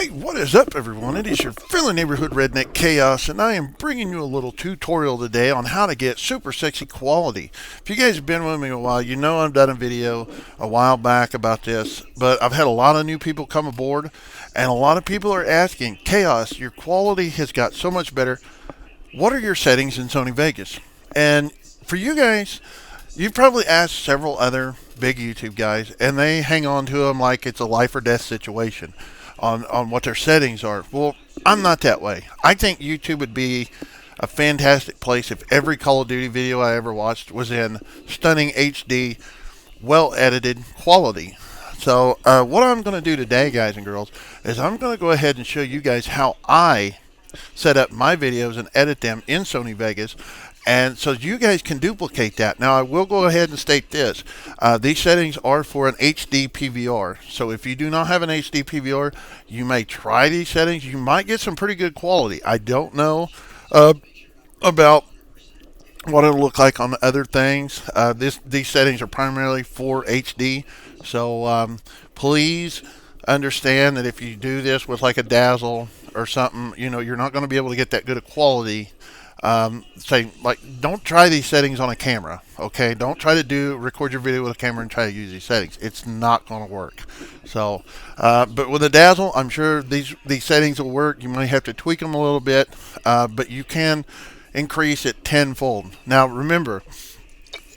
Hey, what is up, everyone? It is your friendly neighborhood redneck Chaos, and I am bringing you a little tutorial today on how to get super sexy quality. If you guys have been with me a while, you know I've done a video a while back about this, but I've had a lot of new people come aboard, and a lot of people are asking, Chaos, your quality has got so much better. What are your settings in Sony Vegas? And for you guys, you've probably asked several other big YouTube guys, and they hang on to them like it's a life or death situation on what their settings are. Well, I'm not that way. I think YouTube would be a fantastic place if every Call of Duty video I ever watched was in stunning HD, well-edited quality. So what I'm going to do today, guys and girls, is I'm going to go ahead and show you guys how I set up my videos and edit them in Sony Vegas, and so you guys can duplicate that. Now I will go ahead and state this, these settings are for an HD PVR, so if you do not have an HD PVR, you may try these settings. You might get some pretty good quality. I don't know about what it'll look like on other things. These settings are primarily for HD, so please understand that if you do this with like a dazzle or something, you know, you're not going to be able to get that good of quality. Don't try these settings on a camera, okay? Don't try to record your video with a camera and try to use these settings. It's not going to work. So, but with a dazzle, I'm sure these settings will work. You might have to tweak them a little bit, but you can increase it tenfold. Now, remember,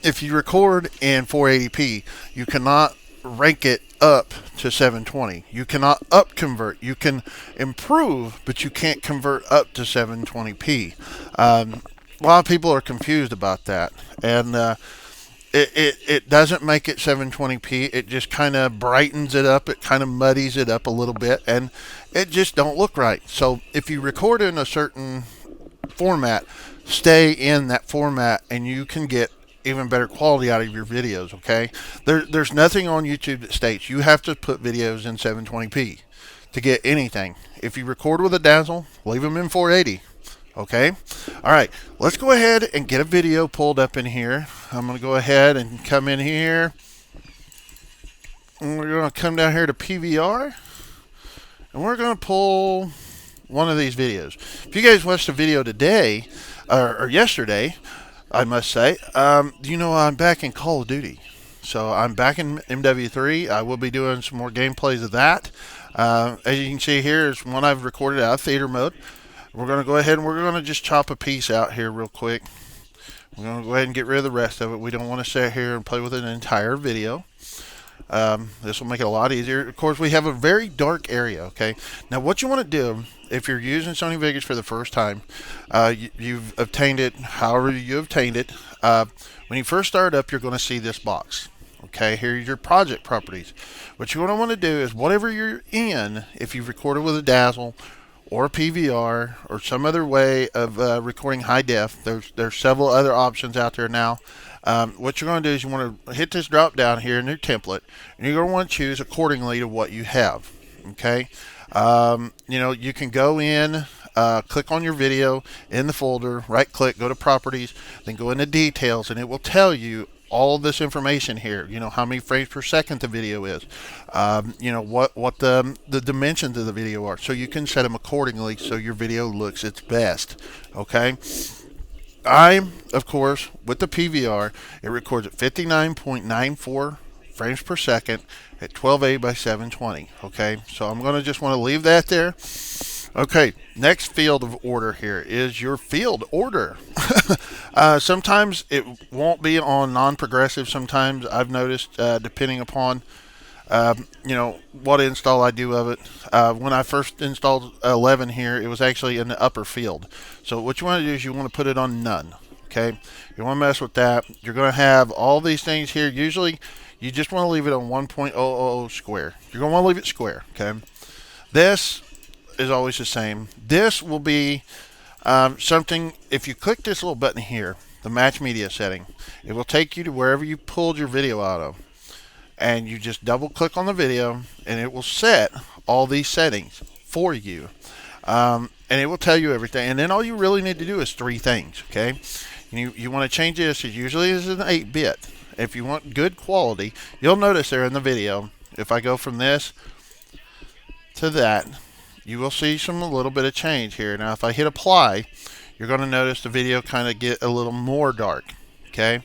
if you record in 480p, you cannot rank it up to 720. You cannot up convert. You can improve, but you can't convert up to 720p. A lot of people are confused about that, and it doesn't make it 720p. It just kind of brightens it up. It kind of muddies it up a little bit, and it just don't look right. So if you record in a certain format, stay in that format, and you can get even better quality out of your videos, okay? There's nothing on YouTube that states you have to put videos in 720p to get anything. If you record with a dazzle, leave them in 480, okay? All right, let's go ahead and get a video pulled up in here. I'm going to go ahead and come in here, and we're going to come down here to PVR, and we're going to pull one of these videos. If you guys watched the video today, or yesterday, I must say, you know, I'm back in Call of Duty. So I'm back in MW3. I will be doing some more gameplays of that. As you can see here is one I've recorded out of theater mode. We're going to go ahead and we're going to just chop a piece out here real quick. We're going to go ahead and get rid of the rest of it. We don't want to sit here and play with an entire video. This will make it a lot easier. Of course, we have a very dark area, okay? Now, what you want to do, if you're using Sony Vegas for the first time, you've obtained it however you obtained it. When you first start up, you're going to see this box. Okay, here's your project properties. What you're going to want to do is whatever you're in, if you've recorded with a dazzle or a PVR or some other way of recording high def, there's several other options out there now. What you're going to do is you want to hit this drop down here in your template, and you're going to want to choose accordingly to what you have. Okay, you know, you can go in, click on your video in the folder, right click, go to properties, then go into details, and it will tell you all this information here. You know, how many frames per second the video is, you know, what the dimensions of the video are, so you can set them accordingly so your video looks its best. Okay, of course, with the PVR, it records at 59.94 frames per second at 1280 by 720. Okay, so I'm going to just want to leave that there. Okay, next field of order here is your field order. Sometimes it won't be on non-progressive. Sometimes I've noticed, depending upon you know, what install I do of it. When I first installed 11 here, it was actually in the upper field. So what you want to do is you want to put it on none. Okay, you want to mess with that. You're going to have all these things here. Usually you just want to leave it on 1.000 square. You're going to want to leave it square. Okay, this is always the same. This will be something, if you click this little button here, the match media setting, it will take you to wherever you pulled your video out of. And you just double click on the video, and it will set all these settings for you, and it will tell you everything. And then all you really need to do is three things. Okay, you want to change this. It usually is an 8-bit. If you want good quality, you'll notice there in the video, if I go from this to that, you will see a little bit of change here. Now, if I hit apply, you're going to notice the video kind of get a little more dark. Okay,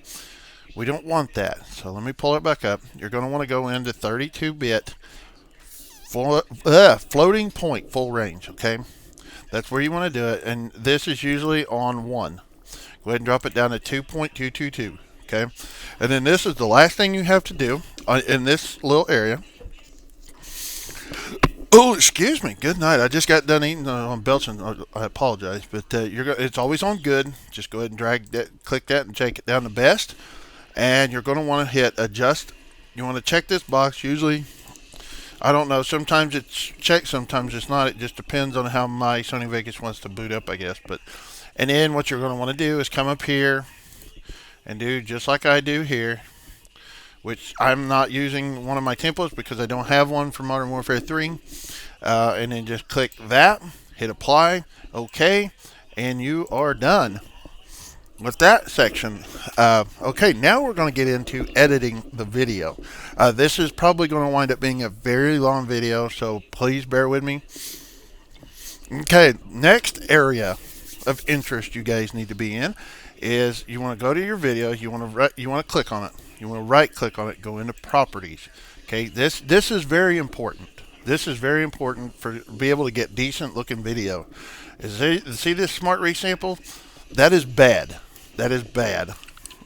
we don't want that. So let me pull it back up. You're going to want to go into 32-bit floating point full range. Okay, that's where you want to do it. And this is usually on 1. Go ahead and drop it down to 2.222. Okay, and then this is the last thing you have to do in this little area. Oh, excuse me. Good night. I just got done eating on belching. I apologize, but it's always on good. Just go ahead and drag that, click that, and take it down to best. And you're going to want to hit adjust. You want to check this box. Usually, I don't know. Sometimes it's checked, sometimes it's not. It just depends on how my Sony Vegas wants to boot up, I guess. And then what you're going to want to do is come up here and do just like I do here, which I'm not using one of my templates because I don't have one for Modern Warfare 3. And then just click that, hit apply, okay, and you are done with that section. Okay, now we're going to get into editing the video. This is probably going to wind up being a very long video, so please bear with me. Okay, next area of interest you guys need to be in is you want to go to your video, you want to click on it. You want to right click on it, go into properties. Okay, this is very important. This is very important for be able to get decent looking video. See this smart resample? That is bad. That is bad.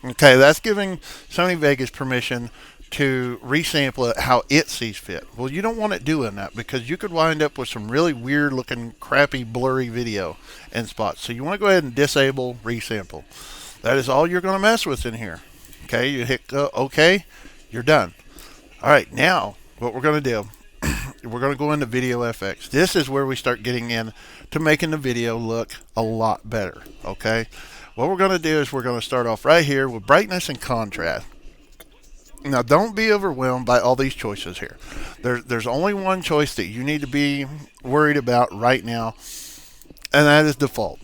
Okay, that's giving Sony Vegas permission to resample it how it sees fit. Well, you don't want it doing that because you could wind up with some really weird looking, crappy, blurry video in spots. So you want to go ahead and disable resample. That is all you're going to mess with in here. Okay, you hit OK, you're done. All right, now what we're going to do, we're going to go into Video FX. This is where we start getting in to making the video look a lot better. Okay, what we're going to do is we're going to start off right here with brightness and contrast. Now, don't be overwhelmed by all these choices here. There's only one choice that you need to be worried about right now, and that is default.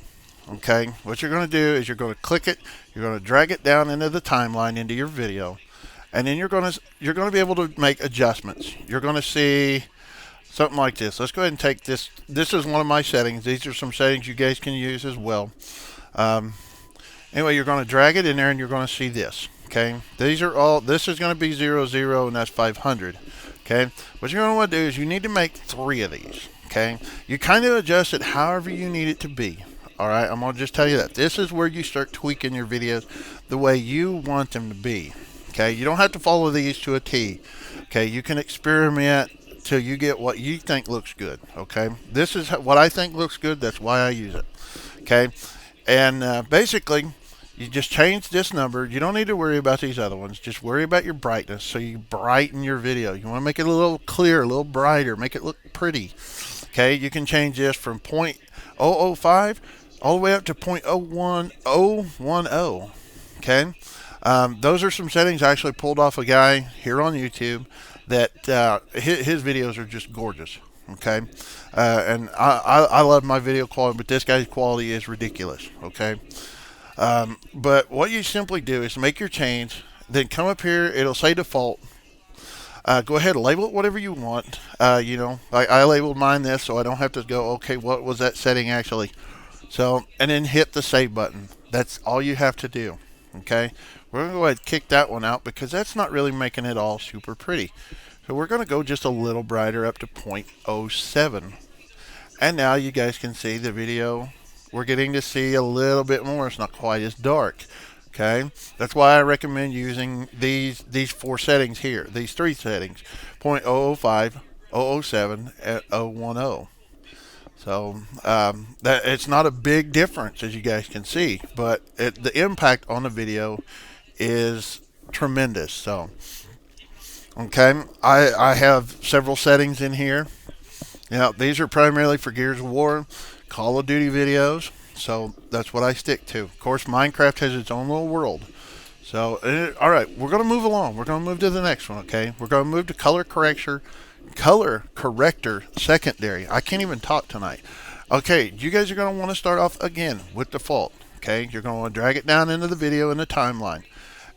Okay, what you're going to do is you're going to click it, you're going to drag it down into the timeline into your video, and then you're going to be able to make adjustments. You're going to see something like this. Let's go ahead and take this. This is one of my settings. These are some settings you guys can use as well. Anyway, you're going to drag it in there, and you're going to see this. Okay, these are all. This is going to be 00, and that's 500. Okay, what you're going to want to do is you need to make 3 of these. Okay, you kind of adjust it however you need it to be. All right, I'm going to just tell you that. This is where you start tweaking your videos the way you want them to be. Okay, you don't have to follow these to a T. Okay, you can experiment till you get what you think looks good. Okay, this is what I think looks good. That's why I use it. Okay, and basically, you just change this number. You don't need to worry about these other ones. Just worry about your brightness so you brighten your video. You want to make it a little clearer, a little brighter, make it look pretty. Okay, you can change this from 0.005 all the way up to 0.01010. Okay, those are some settings I actually pulled off a guy here on YouTube that his videos are just gorgeous. Okay, and I love my video quality, but this guy's quality is ridiculous. Okay, but what you simply do is make your change, then come up here. It'll say default. Go ahead and label it whatever you want. You know, I labeled mine this, so I don't have to go, okay, what was that setting actually? So, and then hit the save button. That's all you have to do. Okay, we're going to go ahead and kick that one out because that's not really making it all super pretty. So we're going to go just a little brighter up to 0.07. And now you guys can see the video. We're getting to see a little bit more. It's not quite as dark. Okay, that's why I recommend using these 4 settings here. These 3 settings: 0.005, 007, and 010. So that it's not a big difference, as you guys can see, but the impact on the video is tremendous. So, okay, I have several settings in here. Now, these are primarily for Gears of War, Call of Duty videos. So that's what I stick to. Of course, Minecraft has its own little world. So, all right, we're going to move along. We're going to move to the next one, okay? We're going to move to color corrector secondary. I can't even talk tonight. Okay, you guys are going to want to start off again with default. Okay, you're going to want to drag it down into the video in the timeline.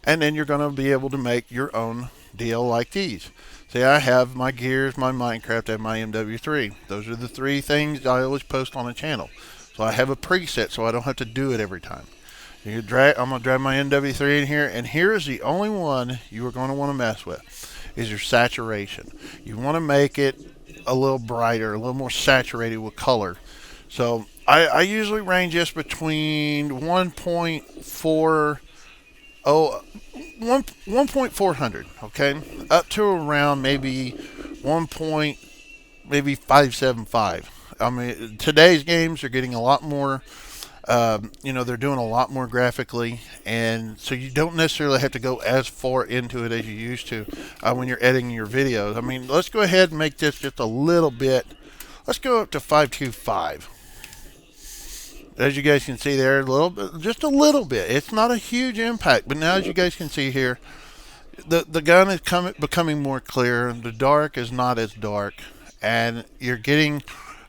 And then you're going to be able to make your own deal like these. See, I have my gears, my Minecraft, and my MW3. Those are the three things I always post on the channel. So I have a preset so I don't have to do it every time. I'm going to drag my MW3 in here, and here is the only one you are going to want to mess with, is your saturation. You want to make it a little brighter, a little more saturated with color. So I usually range this between 1.400, okay, up to around maybe 575. I mean, today's games are getting a lot more, they're doing a lot more graphically, and so you don't necessarily have to go as far into it as you used to when you're editing your videos. I mean, let's go ahead and make this just a little bit. Let's go up to 525. As you guys can see there, just a little bit. It's not a huge impact, but now as you guys can see here, the gun is becoming more clear. The dark is not as dark, and you're getting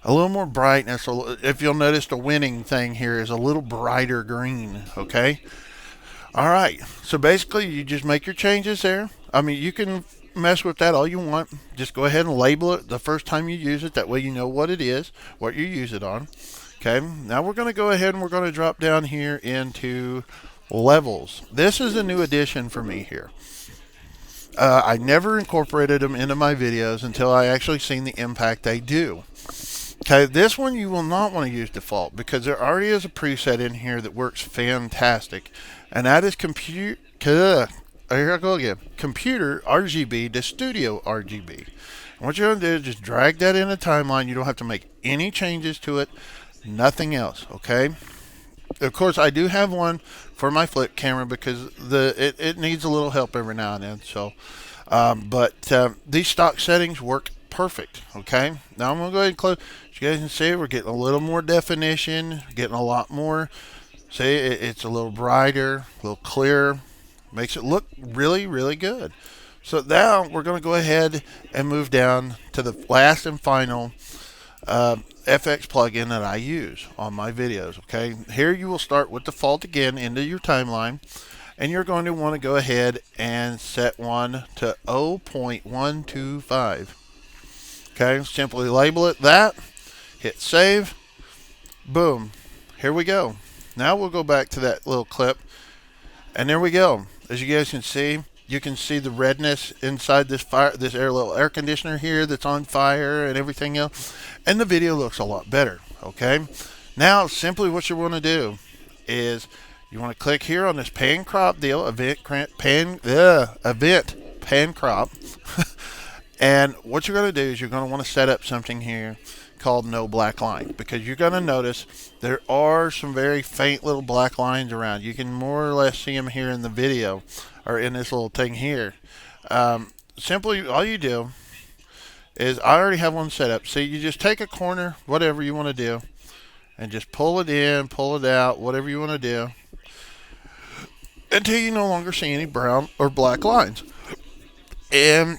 a little more brightness. If you'll notice, the winning thing here is a little brighter green, okay? All right, so basically you just make your changes there. I mean, you can mess with that all you want. Just go ahead and label it the first time you use it. That way you know what it is, what you use it on. Okay, now we're going to go ahead and we're going to drop down here into levels. This is a new addition for me here. I never incorporated them into my videos until I actually seen the impact they do. Okay, this one you will not want to use default because there already is a preset in here that works fantastic, and that is computer RGB to studio RGB. And what you're going to do is just drag that in a timeline. You don't have to make any changes to it. Nothing else, okay? Of course, I do have one for my flip camera because it needs a little help every now and then. So, these stock settings work perfect, okay? Now I'm going to go ahead and close. As you guys can see, we're getting a little more definition, getting a lot more. See, it's a little brighter, a little clearer. Makes it look really, really good. So now we're going to go ahead and move down to the last and final FX plugin that I use on my videos. Okay, here you will start with default again into your timeline, and you're going to want to go ahead and set one to 0.125. Okay, simply label it that, hit save, boom, here we go. Now we'll go back to that little clip, and there we go. As you guys can see, you can see the redness inside this little air conditioner here that's on fire and everything else. And the video looks a lot better, okay? Now, simply what you want to do is you want to click here on this pan crop deal, event pan crop. And what you're going to do is you're going to want to set up something here called no black line, because you're going to notice there are some very faint little black lines around. You can more or less see them here in the video, or in this little thing here. Simply all you do is, I already have one set up. See, you just take a corner, whatever you want to do, and just pull it in, pull it out, whatever you want to do, until you no longer see any brown or black lines. And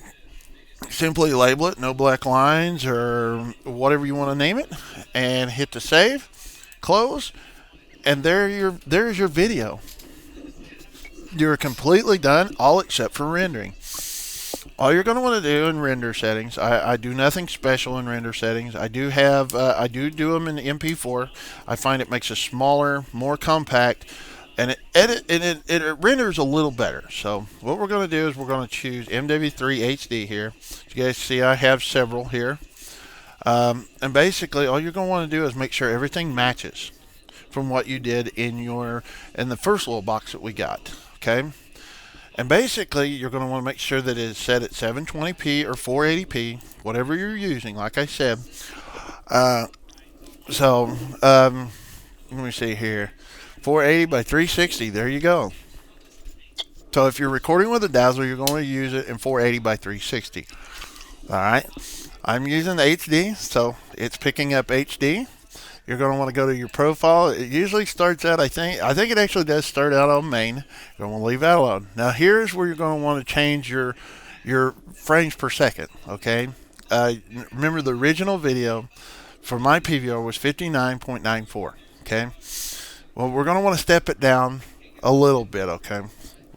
simply label it no black lines or whatever you want to name it, and hit the save, close, and there's your video. You're completely done, all except for rendering. All you're going to want to do in render settings, I do nothing special in render settings. I do do them in the MP4. I find it makes it smaller, more compact, and it renders a little better. So what we're going to do is we're going to choose MW3 HD here. As you guys see, I have several here. And basically all you're going to want to do is make sure everything matches from what you did in the first little box that we got. Okay, and basically you're going to want to make sure that it is set at 720p or 480p, whatever you're using, like I said. Let me see here, 480 by 360, there you go. So if you're recording with a Dazzler, you're going to use it in 480 by 360. Alright, I'm using the HD, so it's picking up HD. You're going to want to go to your profile. It usually starts out, I think it actually does start out on main. You're going to leave that alone. Now here's where you're going to want to change your frames per second, okay? Remember the original video for my PVR was 59.94, okay? Well, we're going to want to step it down a little bit, okay?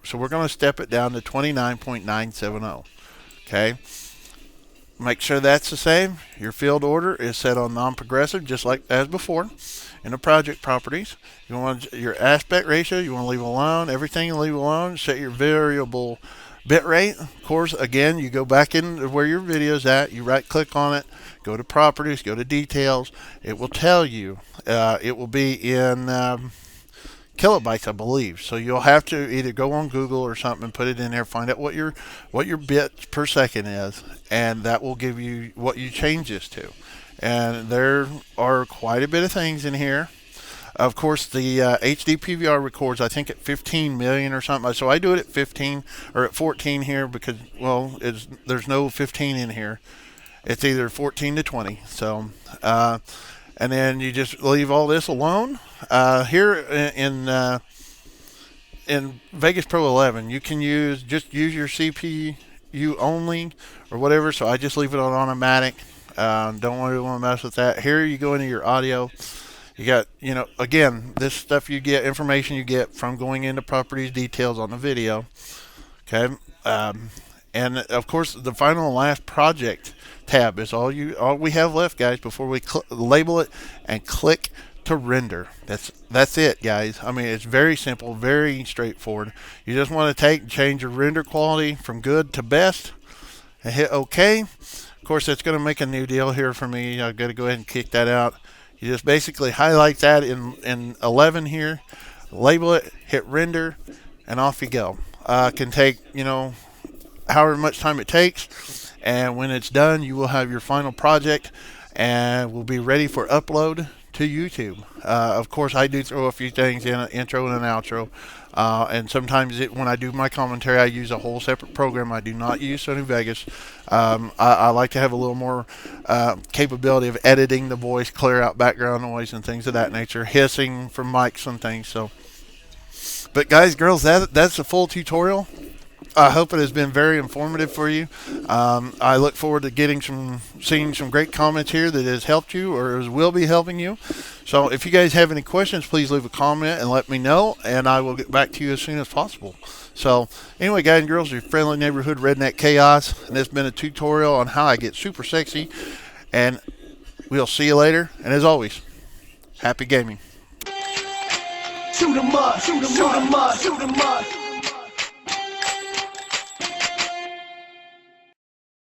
step. So we're going to step it down to 29.970. Okay. Make sure that's the same. Your field order is set on non-progressive, just like as before. In the project properties, you want your aspect ratio, you want to leave alone. Everything you leave alone. Set your variable bit rate. Of course, again, you go back in where your video's at. You right click on it, go to properties, go to details. It will tell you. It will be in kilobytes, I believe. So you'll have to either go on Google or something and put it in there, find out what your bits per second is, and that will give you what you change this to. And there are quite a bit of things in here. Of course, the HD PVR records, I think, at 15 million or something. So I do it at 15 or at 14 here because, well, there's no 15 in here. It's either 14 to 20. So, and then you just leave all this alone. Here in Vegas Pro 11, you can use your CPU only or whatever. So I just leave it on automatic. Don't really want to mess with that. Here you go into your audio. You got, again, this stuff you get, information you get from going into properties details on the video. Okay. And of course, the final and last project tab is all we have left, guys, before we label it and click to render. That's it, guys. I mean, it's very simple, very straightforward. You just want to change your render quality from good to best and hit OK. Of course, it's going to make a new deal here for me. I've got to go ahead and kick that out. You just basically highlight that in 11 here, label it, hit render, and off you go. Can take, however much time it takes, and when it's done, you will have your final project and will be ready for upload to YouTube. Of course, I do throw a few things in an intro and an outro, and sometimes when I do my commentary, I use a whole separate program. I do not use Sony Vegas. I like to have a little more capability of editing the voice, clear out background noise and things of that nature, hissing from mics and things. So, but guys, girls, that's the full tutorial. I hope it has been very informative for you. I look forward to seeing some great comments here that has helped you or will be helping you. So if you guys have any questions, please leave a comment and let me know, and I will get back to you as soon as possible. So anyway, guys and girls, your friendly neighborhood redneck chaos, and this has been a tutorial on how I get super sexy, and we'll see you later. And as always, happy gaming. Shoot 'em up, shoot 'em up, shoot 'em up.